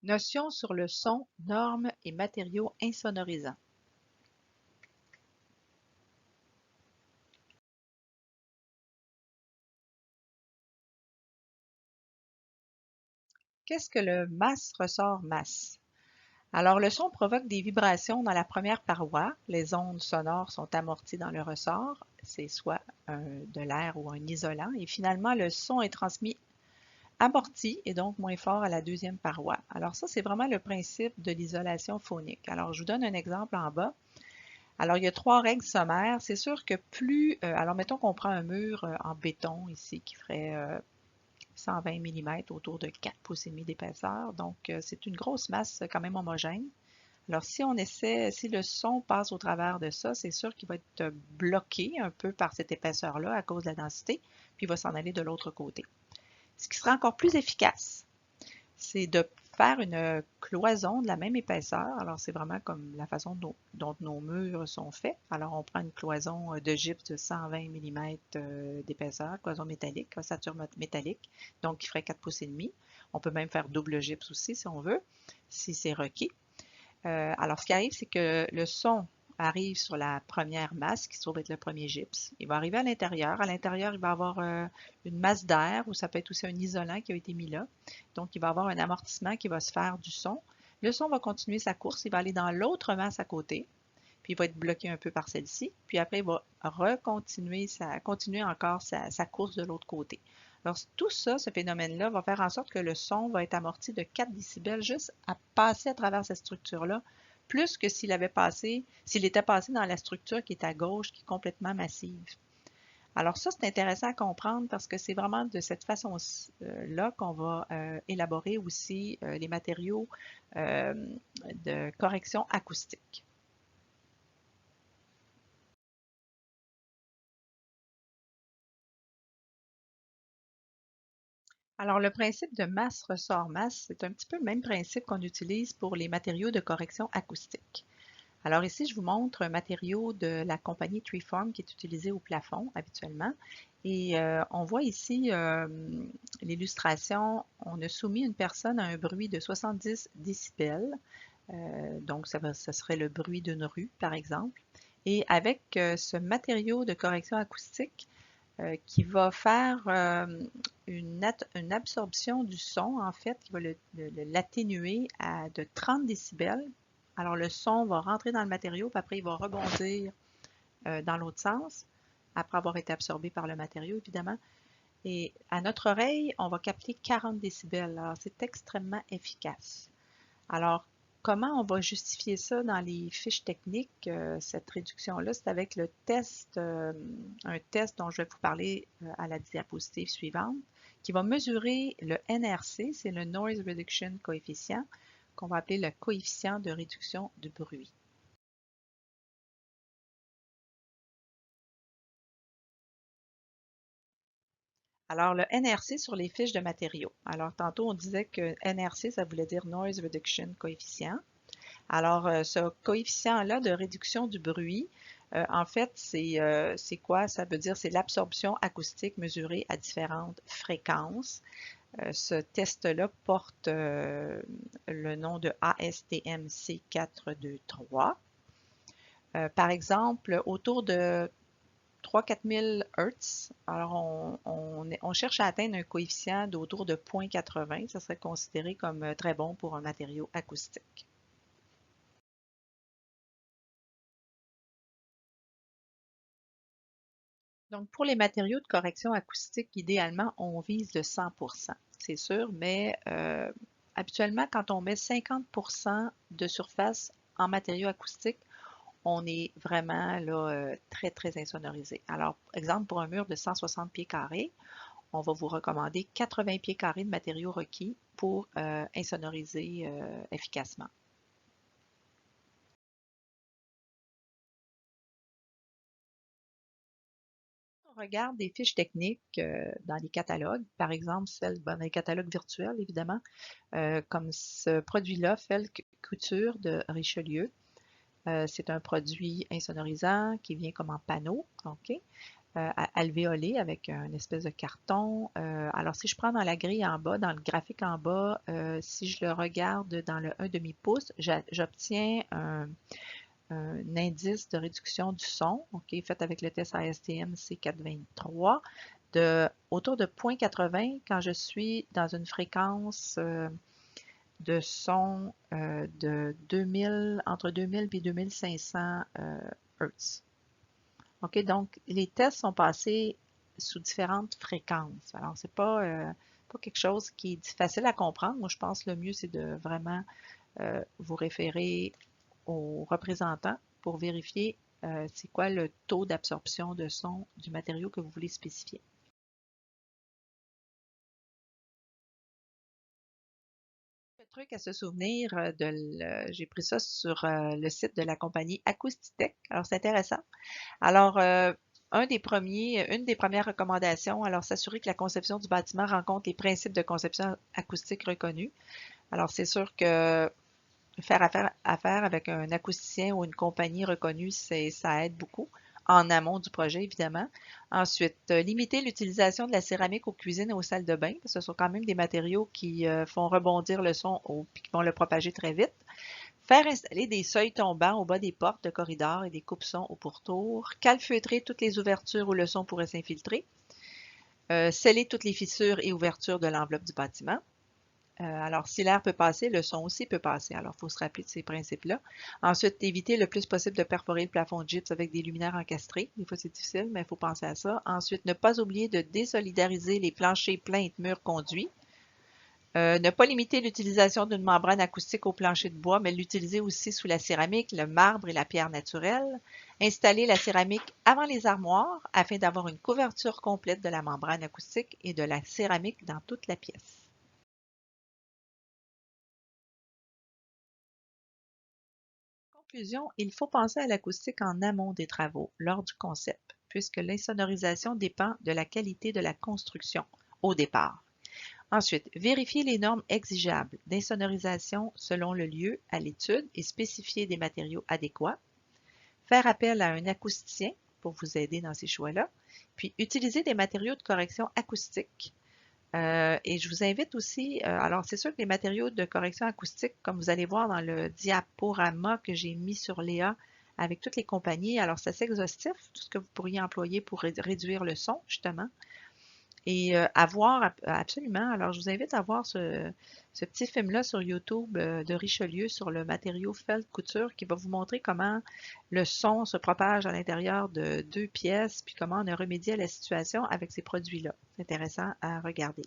Notions sur le son, normes et matériaux insonorisants. Qu'est-ce que le masse-ressort-masse? Alors, le son provoque des vibrations dans la première paroi. Les ondes sonores sont amorties dans le ressort, c'est soit de l'air ou un isolant. Et finalement, le son est transmis amorti et donc moins fort à la deuxième paroi. Alors ça, c'est vraiment le principe de l'isolation phonique. Alors, je vous donne un exemple en bas. Alors, il y a trois règles sommaires. C'est sûr que alors mettons qu'on prend un mur en béton ici qui ferait 120 mm autour de 4 pouces et demi d'épaisseur. Donc, c'est une grosse masse quand même homogène. Alors, si le son passe au travers de ça, c'est sûr qu'il va être bloqué un peu par cette épaisseur-là à cause de la densité, puis il va s'en aller de l'autre côté. Ce qui sera encore plus efficace, c'est de faire une cloison de la même épaisseur. Alors, c'est vraiment comme la façon dont nos murs sont faits. Alors, on prend une cloison de gypse de 120 mm d'épaisseur, cloison métallique, ossature métallique, donc qui ferait 4 pouces et demi. On peut même faire double gypse aussi si on veut, si c'est requis. Alors, ce qui arrive, c'est que le son arrive sur la première masse, qui se trouve être le premier gypse. Il va arriver à l'intérieur. À l'intérieur, il va avoir une masse d'air, ou ça peut être aussi un isolant qui a été mis là. Donc, il va avoir un amortissement qui va se faire du son. Le son va continuer sa course. Il va aller dans l'autre masse à côté, puis il va être bloqué un peu par celle-ci. Puis après, il va continuer encore sa course de l'autre côté. Alors, tout ça, ce phénomène-là, va faire en sorte que le son va être amorti de 4 décibels juste à passer à travers cette structure-là, plus que s'il était passé dans la structure qui est à gauche, qui est complètement massive. Alors ça, c'est intéressant à comprendre parce que c'est vraiment de cette façon-là qu'on va élaborer aussi les matériaux euh, de correction acoustique. Alors, le principe de masse-ressort-masse, c'est un petit peu le même principe qu'on utilise pour les matériaux de correction acoustique. Alors ici, je vous montre un matériau de la compagnie Treeform qui est utilisé au plafond habituellement. Et on voit ici l'illustration. On a soumis une personne à un bruit de 70 décibels. Donc, ça serait le bruit d'une rue, par exemple. Et avec ce matériau de correction acoustique, qui va faire une absorption du son, en fait, qui va l'atténuer à de 30 décibels. Alors, le son va rentrer dans le matériau, puis après, il va rebondir dans l'autre sens, après avoir été absorbé par le matériau, évidemment. Et à notre oreille, on va capter 40 décibels. Alors, c'est extrêmement efficace. Alors, comment on va justifier ça dans les fiches techniques, cette réduction-là? C'est avec un test dont je vais vous parler à la diapositive suivante, qui va mesurer le NRC, c'est le Noise Reduction Coefficient, qu'on va appeler le coefficient de réduction du bruit. Alors, le NRC sur les fiches de matériaux. Alors, tantôt, on disait que NRC, ça voulait dire Noise Reduction Coefficient. Alors, ce coefficient-là de réduction du bruit, en fait, c'est quoi? Ça veut dire c'est l'absorption acoustique mesurée à différentes fréquences. Ce test-là porte le nom de ASTM C423. Par exemple, autour de 3-4 000 Hz, alors on cherche à atteindre un coefficient d'autour de 0,80. Ça serait considéré comme très bon pour un matériau acoustique. Donc, pour les matériaux de correction acoustique, idéalement, on vise le 100%, c'est sûr, mais habituellement, quand on met 50% de surface en matériaux acoustiques, on est vraiment là, très, très insonorisé. Alors, exemple, pour un mur de 160 pieds carrés, on va vous recommander 80 pieds carrés de matériaux requis pour insonoriser efficacement. On regarde des fiches techniques dans les catalogues, par exemple dans les catalogues virtuels, évidemment, comme ce produit-là, Felk Couture de Richelieu. C'est un produit insonorisant qui vient comme en panneau. OK? alvéolé avec une espèce de carton. Alors, si je prends dans la grille en bas, dans le graphique en bas, si je le regarde dans le 1/2 pouce, j'obtiens un indice de réduction du son, fait avec le test ASTM C423, autour de 0,80 quand je suis dans une fréquence de son entre 2000 et 2500 Hz. Donc, les tests sont passés sous différentes fréquences. Alors, c'est pas quelque chose qui est facile à comprendre. Moi, je pense que le mieux, c'est de vraiment vous référer aux représentants pour vérifier c'est quoi le taux d'absorption de son du matériau que vous voulez spécifier. Le truc à se souvenir, j'ai pris ça sur le site de la compagnie Acoustitech. Alors, c'est intéressant. Alors, une des premières recommandations, alors s'assurer que la conception du bâtiment rencontre les principes de conception acoustique reconnus. Alors, c'est sûr que faire affaire avec un acousticien ou une compagnie reconnue, ça aide beaucoup en amont du projet, évidemment. Ensuite, limiter l'utilisation de la céramique aux cuisines et aux salles de bain, parce que ce sont quand même des matériaux qui font rebondir le son et qui vont le propager très vite. Faire installer des seuils tombants au bas des portes de corridors et des coupe-sons au pourtour. Calfeutrer toutes les ouvertures où le son pourrait s'infiltrer. Sceller toutes les fissures et ouvertures de l'enveloppe du bâtiment. Alors, si l'air peut passer, le son aussi peut passer. Alors, il faut se rappeler de ces principes-là. Ensuite, éviter le plus possible de perforer le plafond de gypse avec des luminaires encastrés. Des fois, c'est difficile, mais il faut penser à ça. Ensuite, ne pas oublier de désolidariser les planchers pleins de murs conduits. Ne pas limiter l'utilisation d'une membrane acoustique au plancher de bois, mais l'utiliser aussi sous la céramique, le marbre et la pierre naturelle. Installer la céramique avant les armoires afin d'avoir une couverture complète de la membrane acoustique et de la céramique dans toute la pièce. Conclusion, il faut penser à l'acoustique en amont des travaux, lors du concept, puisque l'insonorisation dépend de la qualité de la construction au départ. Ensuite, vérifier les normes exigeables d'insonorisation selon le lieu à l'étude et spécifier des matériaux adéquats. Faire appel à un acousticien pour vous aider dans ces choix-là. Puis, utiliser des matériaux de correction acoustique. Et je vous invite aussi, alors c'est sûr que les matériaux de correction acoustique, comme vous allez voir dans le diaporama que j'ai mis sur Léa avec toutes les compagnies, alors c'est assez exhaustif, tout ce que vous pourriez employer pour réduire le son, justement. Et à voir absolument. Alors, je vous invite à voir ce petit film-là sur YouTube de Richelieu sur le matériau felt couture qui va vous montrer comment le son se propage à l'intérieur de 2 pièces, puis comment on a remédié à la situation avec ces produits-là. C'est intéressant à regarder.